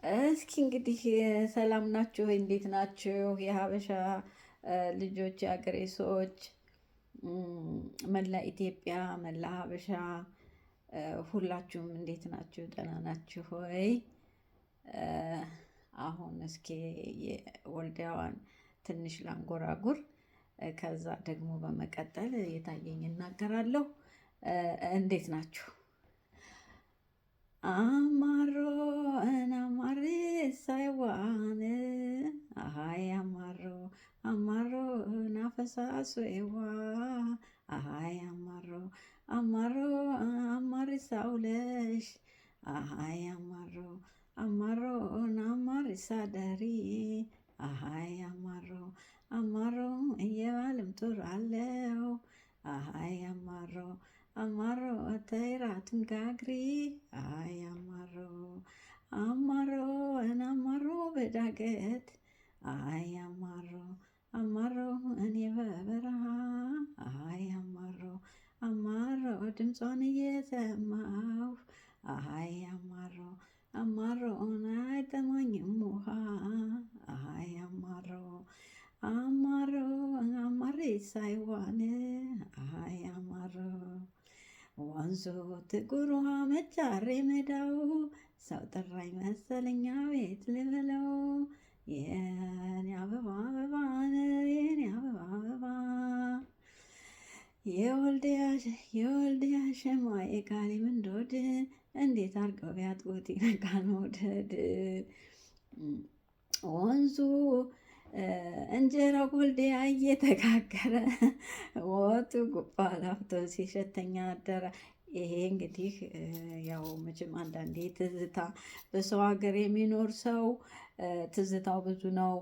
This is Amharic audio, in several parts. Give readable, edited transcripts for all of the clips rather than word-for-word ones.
እስኪ እንግዲህ ሰላም ናችሁ? እንዴት ናችሁ? የሀበሻ ልጆች፣ የሀገሬ ሰዎች፣ መላ ኢትዮጵያ፣ መላ ሀበሻ ሁላችሁም እንዴት ናችሁ? ደህና ናችሁ ሆይ? አሁን እስኪ የወልዲያዋን ትንሽ ላንጎራጉር፣ ከዛ ደግሞ በመቀጠል የታየኝ እናገራለሁ። እንዴት ናችሁ? አማሮ እናማሬ ሳይዋን አሃይ አማሮ አማሮ ናፈሳሱዋ አሃይ አማሮ አማሮ አማሪ ሳውለሽ አሃይ አማሮ አማሮ ናማሪ ሳደሪ አሃይ አማሮ አማሮ እየባልም ጡር አለው አሃይ አማሮ አማሮ ተይራትን ጋግሪ አይ አማሮ አማሮ እናማሮ በዳገት አይ አማሮ አማሮ እኔ በበረሃ አይ አማሮ አማሮ ድምጿን እየሰማሁ አይ አማሮ አማሮ አይጠማኝም ውሃ አይ አማሮ አማሮ አማሬ ሳይዋን አይ አማሮ ወንዙ ጥቁር ውሃ መጫሬ ሜዳው ሰው ጠራኝ መሰለኛ ቤት ልበለው የኔ አበባ አበባ የኔ አበባ አበባ የወልዲያ ሸማ የቃሌ ምንዶድ እንዴት አድርገው ቢያጥቡት ይነቃል መውደድ ወንዙ እንጀራ ወልዲያ እየተጋገረ ወጡ ጉባ ላፍቶ ሲሸተኛ አደረ። ይሄ እንግዲህ ያው መቼም አንዳንዴ ትዝታ በሰው ሀገር የሚኖር ሰው ትዝታው ብዙ ነው።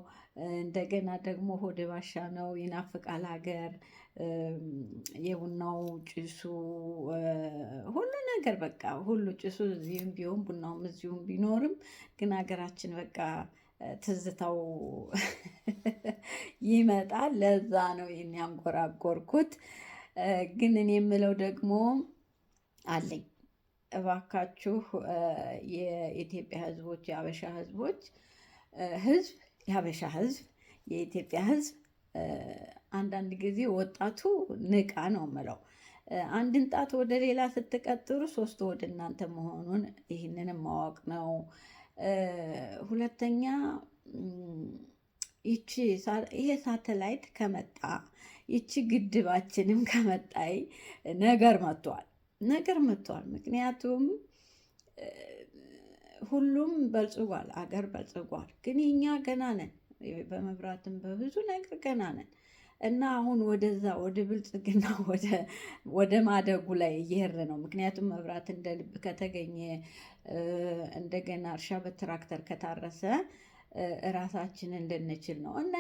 እንደገና ደግሞ ሆደ ባሻ ነው፣ ይናፍቃል ሀገር። የቡናው ጭሱ ሁሉ ነገር በቃ ሁሉ ጭሱ እዚህም ቢሆን ቡናውም እዚሁም ቢኖርም ግን ሀገራችን በቃ ትዝታው ይመጣል። ለዛ ነው ይህን ያንጎራጎርኩት። ግን እኔ የምለው ደግሞ አለኝ። እባካችሁ የኢትዮጵያ ሕዝቦች፣ የሀበሻ ሕዝቦች የሀበሻ ሕዝብ፣ የኢትዮጵያ ሕዝብ አንዳንድ ጊዜ ወጣቱ ንቃ ነው የምለው። አንድን ጣት ወደ ሌላ ስትቀጥሩ ሶስቱ ወደ እናንተ መሆኑን ይህንንም ማወቅ ነው። ሁለተኛ ይሄ ሳተላይት ከመጣ ይቺ ግድባችንም ከመጣይ ነገር መጥቷል። ምክንያቱም ሁሉም በልጽጓል፣ አገር በልጽጓል። ግን የኛ ገና ነን፣ በመብራትም በብዙ ነገር ገና ነን እና አሁን ወደዛ ወደ ብልጽግና ወደ ማደጉ ላይ እየሄድን ነው። ምክንያቱም መብራት እንደ ልብ ከተገኘ እንደገና እርሻ በትራክተር ከታረሰ እራሳችንን ልንችል ነው። እና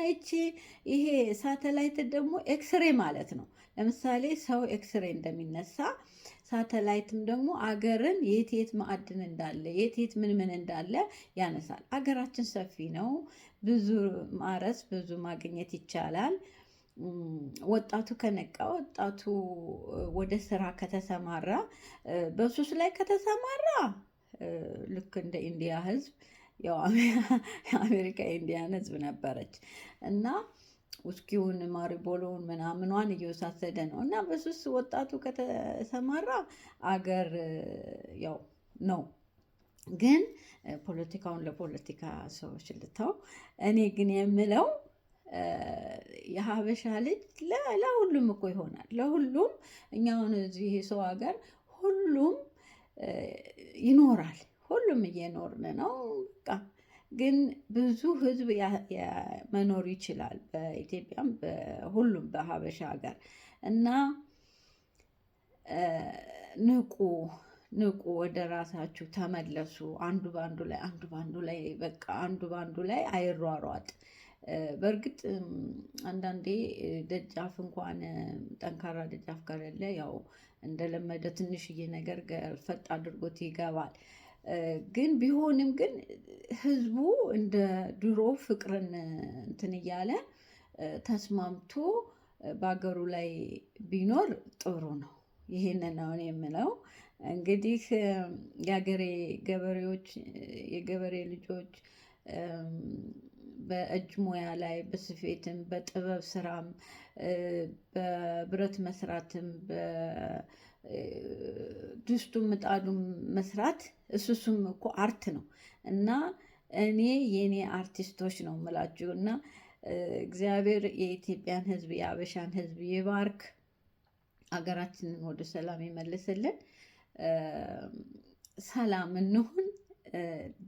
ይሄ ሳተላይት ደግሞ ኤክስሬ ማለት ነው። ለምሳሌ ሰው ኤክስሬ እንደሚነሳ ሳተላይትም ደግሞ አገርን የት ማዕድን እንዳለ የት ምን እንዳለ ያነሳል። አገራችን ሰፊ ነው። ብዙ ማረስ ብዙ ማግኘት ይቻላል። ወጣቱ ከነቃ፣ ወጣቱ ወደ ስራ ከተሰማራ፣ በሱስ ላይ ከተሰማራ ልክ እንደ ኢንዲያ ህዝብ፣ ያው የአሜሪካ የኢንዲያን ህዝብ ነበረች እና ውስኪውን ማሪቦሎውን ምናምኗን እየወሳሰደ ነው። እና በሱስ ወጣቱ ከተሰማራ አገር ያው ነው። ግን ፖለቲካውን ለፖለቲካ ሰዎች ልተው። እኔ ግን የምለው የሀበሻ ልጅ ለሁሉም እኮ ይሆናል። ለሁሉም እኛውን እዚህ ሰው ሀገር ሁሉም ይኖራል። ሁሉም እየኖርን ነው። በቃ ግን ብዙ ህዝብ መኖር ይችላል በኢትዮጵያም በሁሉም በሀበሻ ሀገር እና ንቁ፣ ወደ ራሳችሁ ተመለሱ። አንዱ ባንዱ ላይ በቃ አንዱ ባንዱ ላይ አይሯሯጥ። በእርግጥ አንዳንዴ ደጃፍ እንኳን ጠንካራ ደጃፍ ከሌለ ያው እንደለመደ ትንሽዬ ነገር ገልፈጥ አድርጎት ይገባል። ግን ቢሆንም ግን ህዝቡ እንደ ድሮ ፍቅርን እንትን እያለ ተስማምቶ በሀገሩ ላይ ቢኖር ጥሩ ነው። ይህንን ነው እኔ የምለው። እንግዲህ የሀገሬ ገበሬዎች፣ የገበሬ ልጆች በእጅ ሙያ ላይ በስፌትም በጥበብ ስራም በብረት መስራትም በድስቱም ምጣዱም መስራት እሱም እኮ አርት ነው እና እኔ የኔ አርቲስቶች ነው የምላችሁ እና እግዚአብሔር የኢትዮጵያን ሕዝብ የአበሻን ሕዝብ ይባርክ። አገራችንን ወደ ሰላም ይመልስልን። ሰላም እንሁን።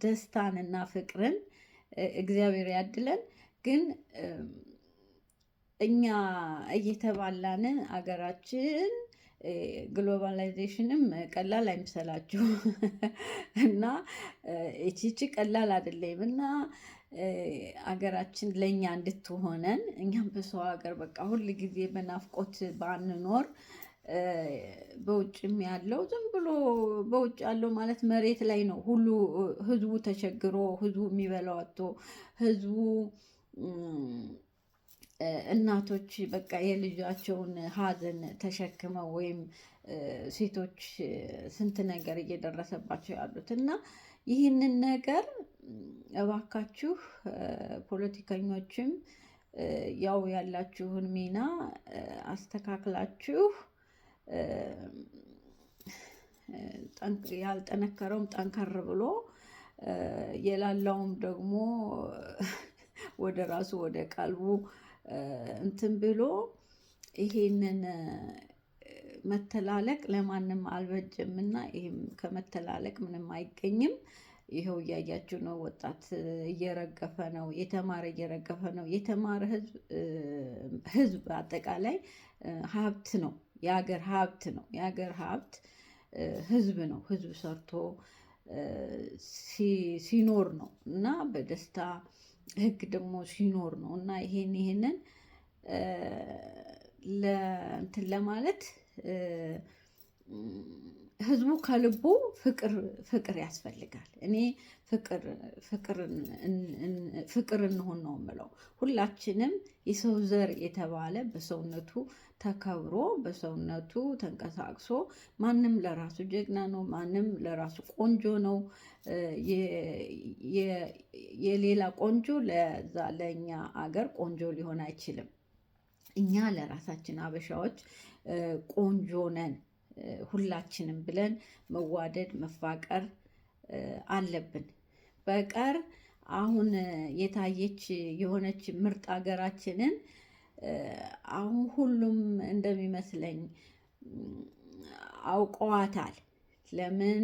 ደስታንና ፍቅርን እግዚአብሔር ያድለን። ግን እኛ እየተባላን አገራችን ግሎባላይዜሽንም ቀላል አይምሰላችሁ እና እቺ ቀላል አይደለም እና አገራችን ለእኛ እንድትሆነን እኛም በሰው ሀገር በቃ ሁል ጊዜ በናፍቆት ባንኖር በውጭም ያለው ዝም ብሎ በውጭ ያለው ማለት መሬት ላይ ነው ሁሉ ህዝቡ ተቸግሮ ህዝቡ የሚበላው አጥቶ ህዝቡ እናቶች በቃ የልጃቸውን ሀዘን ተሸክመው ወይም ሴቶች ስንት ነገር እየደረሰባቸው ያሉት እና ይህንን ነገር እባካችሁ ፖለቲከኞችም ያው ያላችሁን ሚና አስተካክላችሁ ያልጠነከረውም ጠንከር ብሎ የላላውም ደግሞ ወደ ራሱ ወደ ቀልቡ እንትን ብሎ ይሄንን መተላለቅ ለማንም አልበጀምና ይሄም ከመተላለቅ ምንም አይገኝም። ይኸው እያያችሁ ነው። ወጣት እየረገፈ ነው። የተማረ እየረገፈ ነው። የተማረ ህዝብ አጠቃላይ ሀብት ነው። የሀገር ሀብት ነው። የሀገር ሀብት ህዝብ ነው። ህዝብ ሰርቶ ሲኖር ነው እና በደስታ ህግ ደግሞ ሲኖር ነው እና ይሄንን እንትን ለማለት ህዝቡ ከልቡ ፍቅር ያስፈልጋል። እኔ ፍቅር እንሆን ነው የምለው። ሁላችንም የሰው ዘር የተባለ በሰውነቱ ተከብሮ በሰውነቱ ተንቀሳቅሶ ማንም ለራሱ ጀግና ነው፣ ማንም ለራሱ ቆንጆ ነው። የሌላ ቆንጆ ለእኛ አገር ቆንጆ ሊሆን አይችልም። እኛ ለራሳችን አበሻዎች ቆንጆ ነን ሁላችንም ብለን መዋደድ መፋቀር አለብን። በቀር አሁን የታየች የሆነች ምርጥ ሀገራችንን አሁን ሁሉም እንደሚመስለኝ አውቀዋታል። ለምን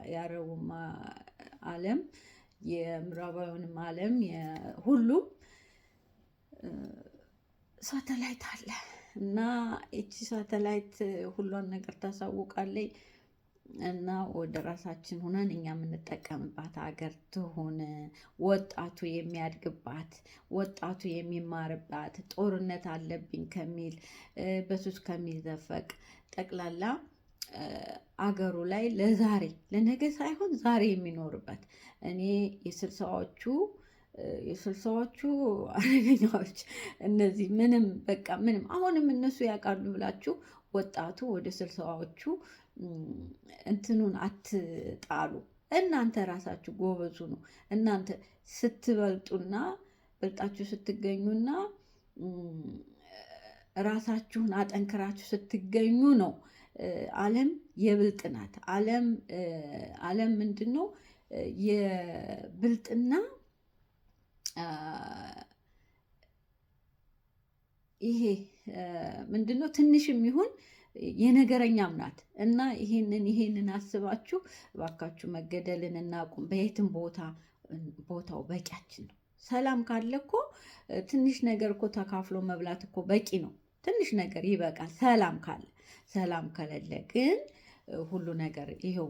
የአረቡም ዓለም የምዕራባዊውንም ዓለም ሁሉም ሳተላይት አለ እና እቺ ሳተላይት ሁሉን ነገር ታሳውቃለች እና ወደ ራሳችን ሆነን እኛ የምንጠቀምባት ሀገር ትሆን። ወጣቱ የሚያድግባት፣ ወጣቱ የሚማርባት፣ ጦርነት አለብኝ ከሚል በሱስ ከሚዘፈቅ ጠቅላላ አገሩ ላይ ለዛሬ ለነገ ሳይሆን ዛሬ የሚኖርበት እኔ የስልሳዎቹ አደገኛዎች እነዚህ ምንም በቃ ምንም አሁንም እነሱ ያውቃሉ ብላችሁ ወጣቱ ወደ ስልሳዎቹ እንትኑን አትጣሉ። እናንተ ራሳችሁ ጎበዙ ነው። እናንተ ስትበልጡና በልጣችሁ ስትገኙና ራሳችሁን አጠንክራችሁ ስትገኙ ነው ዓለም የብልጥ ናት። ዓለም ምንድን ነው የብልጥና ይሄ ምንድን ነው ትንሽም ይሁን የነገረኛም ናት እና ይሄንን አስባችሁ እባካችሁ መገደልን እናቁም። በየትም ቦታው በቂያችን ነው። ሰላም ካለ እኮ ትንሽ ነገር እኮ ተካፍሎ መብላት እኮ በቂ ነው። ትንሽ ነገር ይበቃል ሰላም ካለ። ሰላም ከሌለ ግን ሁሉ ነገር ይኸው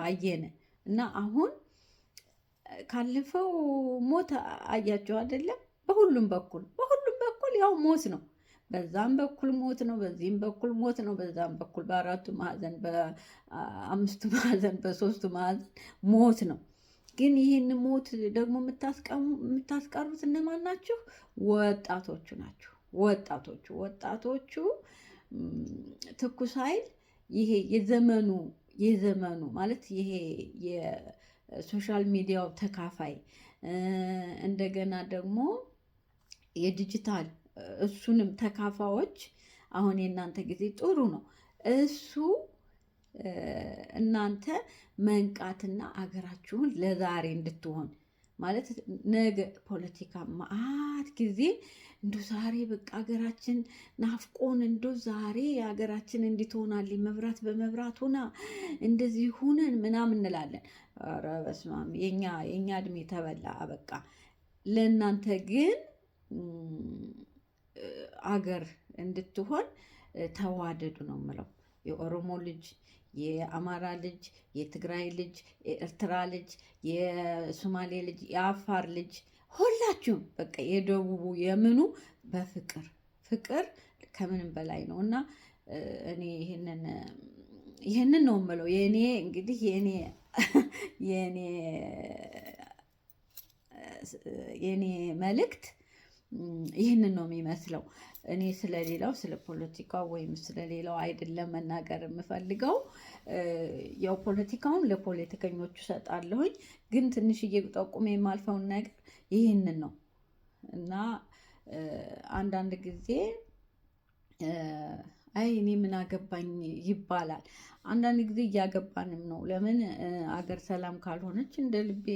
አየን እና አሁን ካለፈው ሞት አያቸው አይደለም። በሁሉም በኩል ያው ሞት ነው። በዛም በኩል ሞት ነው፣ በዚህም በኩል ሞት ነው፣ በዛም በኩል በአራቱ ማዕዘን፣ በአምስቱ ማዕዘን፣ በሶስቱ ማዕዘን ሞት ነው። ግን ይህን ሞት ደግሞ የምታስቀሩት እነማን ናችሁ? ወጣቶቹ ናችሁ። ወጣቶቹ ትኩስ ኃይል ይሄ የዘመኑ ማለት ይሄ የሶሻል ሚዲያው ተካፋይ እንደገና ደግሞ የዲጂታል እሱንም ተካፋዮች አሁን የእናንተ ጊዜ ጥሩ ነው። እሱ እናንተ መንቃትና አገራችሁን ለዛሬ እንድትሆን ማለት ነገ ፖለቲካ መዓት ጊዜ እንዶ ዛሬ በቃ ሀገራችን ናፍቆን እንዶ ዛሬ ሀገራችን እንዲትሆናል መብራት በመብራት ሆና እንደዚህ ሁነን ምናምን እንላለን። ኧረ በስመ አብ የኛ እድሜ ተበላ በቃ። ለእናንተ ግን አገር እንድትሆን ተዋደዱ ነው የምለው። የኦሮሞ ልጅ፣ የአማራ ልጅ፣ የትግራይ ልጅ፣ የኤርትራ ልጅ፣ የሶማሌ ልጅ፣ የአፋር ልጅ ሁላችሁም በቃ የደቡቡ የምኑ በፍቅር ፍቅር ከምንም በላይ ነው እና እኔ ይህንን ነው የምለው። የእኔ እንግዲህ የእኔ መልእክት ይህንን ነው የሚመስለው። እኔ ስለሌላው ስለ ፖለቲካው ወይም ስለሌላው አይደለም መናገር የምፈልገው። ያው ፖለቲካውን ለፖለቲከኞቹ ሰጣለሁኝ፣ ግን ትንሽዬ ጠቁሜ የማልፈውን ነገር ይህንን ነው እና አንዳንድ ጊዜ አይ እኔ ምን አገባኝ ይባላል። አንዳንድ ጊዜ እያገባንም ነው። ለምን አገር ሰላም ካልሆነች እንደ ልቤ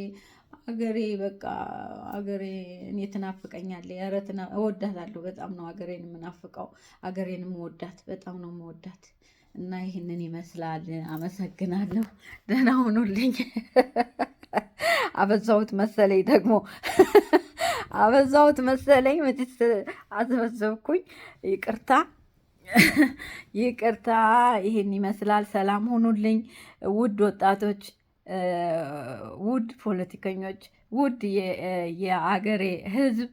አገሬ በቃ አገሬ እኔ ትናፍቀኛለች። ኧረ እወዳታለሁ። በጣም ነው አገሬን የምናፍቀው። አገሬንም እወዳት በጣም ነው የምወዳት እና ይህንን ይመስላል። አመሰግናለሁ። ደህና ሁኑልኝ። አበዛሁት መሰለኝ ደግሞ አበዛሁት መሰለኝ። መቼስ አስበዘብኩኝ። ይቅርታ። ይህን ይመስላል። ሰላም ሁኑልኝ ውድ ወጣቶች፣ ውድ ፖለቲከኞች፣ ውድ የአገሬ ሕዝብ፣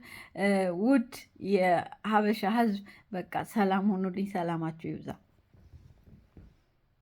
ውድ የሀበሻ ሕዝብ በቃ ሰላም ሁኑልኝ። ሰላማችሁ ይብዛ።